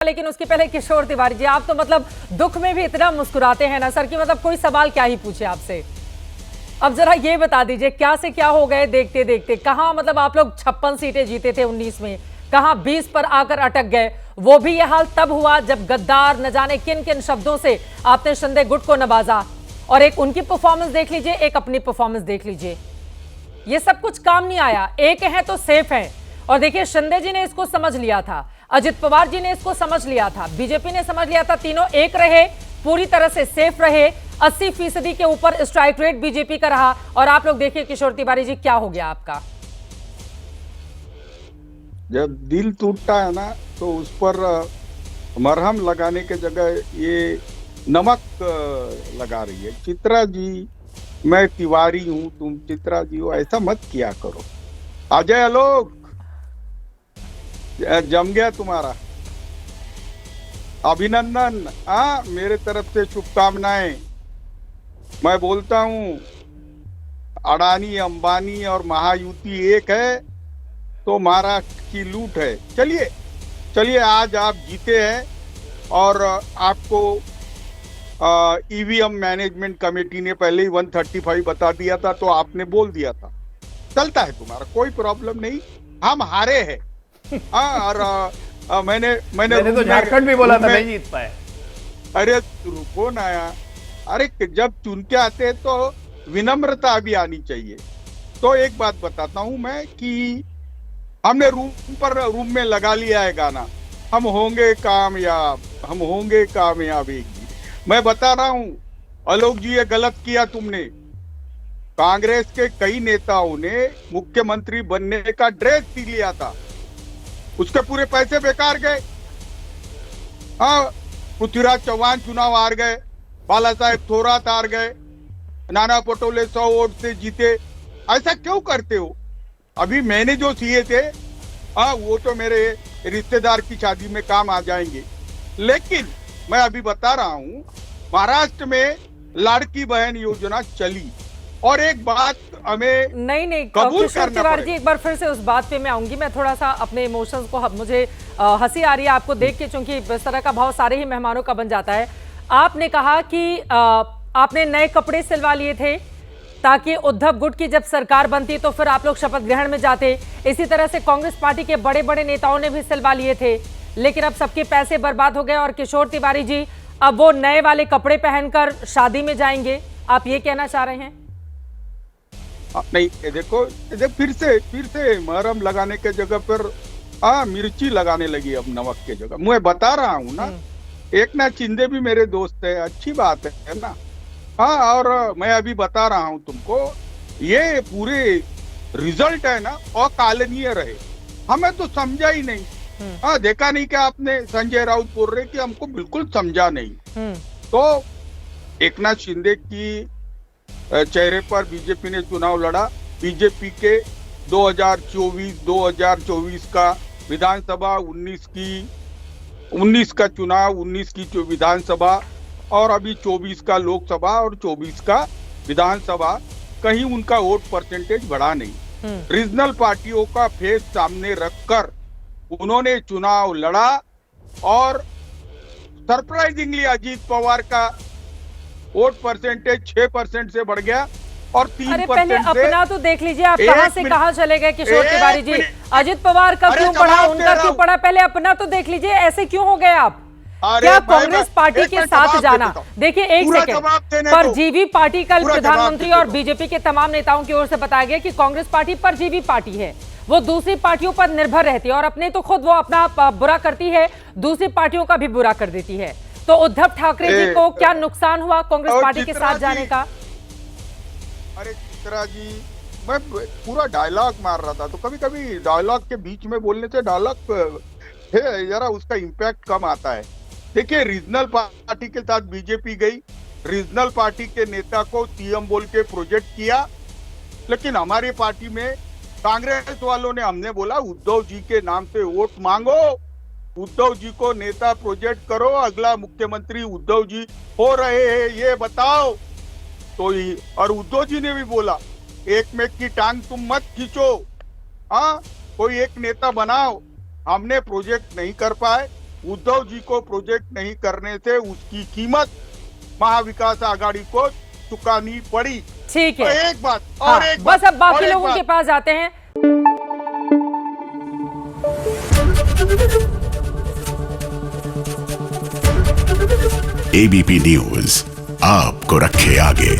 लेकिन उसके पहले किशोर तिवारी जी, आप तो मतलब दुख में भी इतना मुस्कुराते हैं ना सर कि मतलब कोई सवाल क्या ही पूछे आपसे। अब जरा ये बता दीजिए क्या से क्या हो गए देखते देखते। कहां मतलब आप लोग 56 सीटें जीते थे 19 में, कहां 20 पर आकर अटक गए। वो भी यह हाल तब हुआ जब गद्दार न जाने किन किन शब्दों से आपने शिंदे गुट को नवाजा। और एक उनकी परफॉर्मेंस देख लीजिए, एक अपनी परफॉर्मेंस देख लीजिए। ये सब कुछ काम नहीं आया। एक है तो सेफ है। और देखिए शिंदे जी ने इसको समझ लिया था, अजित पवार जी ने इसको समझ लिया था, बीजेपी ने समझ लिया था। तीनों एक रहे, पूरी तरह से सेफ रहे। 80% के ऊपर स्ट्राइक रेट बीजेपी का रहा। और आप लोग देखिए किशोर तिवारी जी क्या हो गया आपका। जब दिल टूटता है ना तो उस पर मरहम लगाने के जगह ये नमक लगा रही है। चित्रा जी, मैं तिवारी हूं, तुम चित्रा जी हो, ऐसा मत किया करो। अजय आलोक, जम गया तुम्हारा। अभिनंदन, मेरे तरफ से शुभकामनाएं। मैं बोलता हूं अडानी अंबानी और महायुति एक है तो महाराष्ट्र की लूट है। चलिए चलिए, आज आप जीते हैं और आपको ईवीएम मैनेजमेंट कमेटी ने पहले ही 135 बता दिया था, तो आपने बोल दिया था। चलता है तुम्हारा, कोई प्रॉब्लम नहीं। हम हारे हैं। और मैंने तो झारखंड भी बोला था नहीं जीत पाए। अरे रुको ना यार, अरे जब चुन के आते हैं तो विनम्रता भी आनी चाहिए। तो एक बात बताता हूं मैं कि हमने रूम में लगा लिया है गाना, हम होंगे कामयाब, हम होंगे कामयाब एक दिन। मैं बता रहा हूं आलोक जी, ये गलत किया तुमने। कांग्रेस के कई नेताओं ने मुख्यमंत्री बनने का ड्रेस सी लिया था, उसके पूरे पैसे बेकार गए। पृथ्वीराज चौहान चुनाव हार गए, बाला साहेब थोरात हार गए, नाना पटोले 100 वोट से जीते। ऐसा क्यों करते हो? अभी मैंने जो सीए थे वो तो मेरे रिश्तेदार की शादी में काम आ जाएंगे। लेकिन मैं अभी बता रहा हूं, महाराष्ट्र में लाड़की बहन योजना चली। और एक बात हमें नहीं कबूल किशोर करना तिवारी जी, पड़ेगा। एक बार फिर से उस बात पे मैं आऊंगी। मैं थोड़ा सा अपने इमोशंस को, मुझे हंसी आ रही है आपको देख के, क्योंकि इस तरह का भाव सारे ही मेहमानों का बन जाता है। आपने कहा कि आपने नए कपड़े सिलवा लिए थे ताकि उद्धव गुट की जब सरकार बनती तो फिर आप लोग शपथ ग्रहण में जाते। इसी तरह से कांग्रेस पार्टी के बड़े बड़े नेताओं ने भी सिलवा लिए थे, लेकिन अब सबके पैसे बर्बाद हो गए। और किशोर तिवारी जी अब वो नए वाले कपड़े पहनकर शादी में जाएंगे, आप ये कहना चाह रहे हैं? नहीं, ये देखो फिर से मरहम लगाने के जगह पर मिर्ची लगाने लगी अब नमक के जगह। मैं बता रहा हूँ ना, एकनाथ शिंदे भी मेरे दोस्त है, अच्छी बात है ना। और मैं अभी बता रहा हूं तुमको, ये पूरे रिजल्ट है ना अकालनीय रहे। हमें तो समझा ही नहीं। देखा नहीं क्या आपने? संजय राउत बोल रहे कि हमको बिल्कुल समझा नहीं। तो एकनाथ शिंदे की चेहरे पर बीजेपी ने चुनाव लड़ा। बीजेपी के 2024 का विधानसभा, 19 का चुनाव, 19 की विधानसभा और अभी 24 का लोकसभा और 24 का विधानसभा, कहीं उनका वोट परसेंटेज बढ़ा नहीं। रीजनल पार्टियों का फेस सामने रखकर उन्होंने चुनाव लड़ा और सरप्राइजिंगली अजीत पवार का वोट परसेंटेज 6% से बढ़ गया और 3% अरे पहले अपना तो देख लीजिए, आप कहां से कहां चले गए किशोर तिवारी जी। अजित पवार का क्यों बढ़ा, उनका क्यों बढ़ा? पहले अपना तो देख लीजिए, ऐसे क्यों हो गए आप? क्या कांग्रेस पार्टी के साथ जाना, देखिए एक सेकंड, परजीवी पार्टी कल प्रधानमंत्री और बीजेपी के तमाम नेताओं की ओर से बताया गया कि कांग्रेस पार्टी परजीवी पार्टी है, वो दूसरी पार्टियों पर निर्भर रहती है और अपने तो खुद वो अपना बुरा करती है, दूसरी पार्टियों का भी बुरा कर देती है। तो उद्धव ठाकरे जी को क्या नुकसान हुआ कांग्रेस पार्टी के साथ जाने का? अरे चित्रा जी, मैं पूरा डायलॉग मार रहा था, तो कभी कभी डायलॉग के बीच में बोलने से डायलॉग जरा उसका इम्पैक्ट कम आता है। देखिए, रीजनल पार्टी के साथ बीजेपी गई, रीजनल पार्टी के नेता को सीएम बोल के प्रोजेक्ट किया। लेकिन हमारी पार्टी में कांग्रेस वालों ने, हमने बोला उद्धव जी के नाम से वोट मांगो, उद्धव जी को नेता प्रोजेक्ट करो, अगला मुख्यमंत्री उद्धव जी हो रहे हैं ये बताओ। तो और उद्धव जी ने भी बोला एक में की टांग तुम मत खींचो, कोई एक नेता बनाओ। हमने प्रोजेक्ट नहीं कर पाए, उद्धव जी को प्रोजेक्ट नहीं करने से उसकी कीमत महाविकास आघाड़ी को चुकानी पड़ी। ठीक है। और एक बात हाँ, और एक बस बात, अब बाकी और एक लोगों के बात। पास आते हैं। एबीपी न्यूज आपको रखे आगे।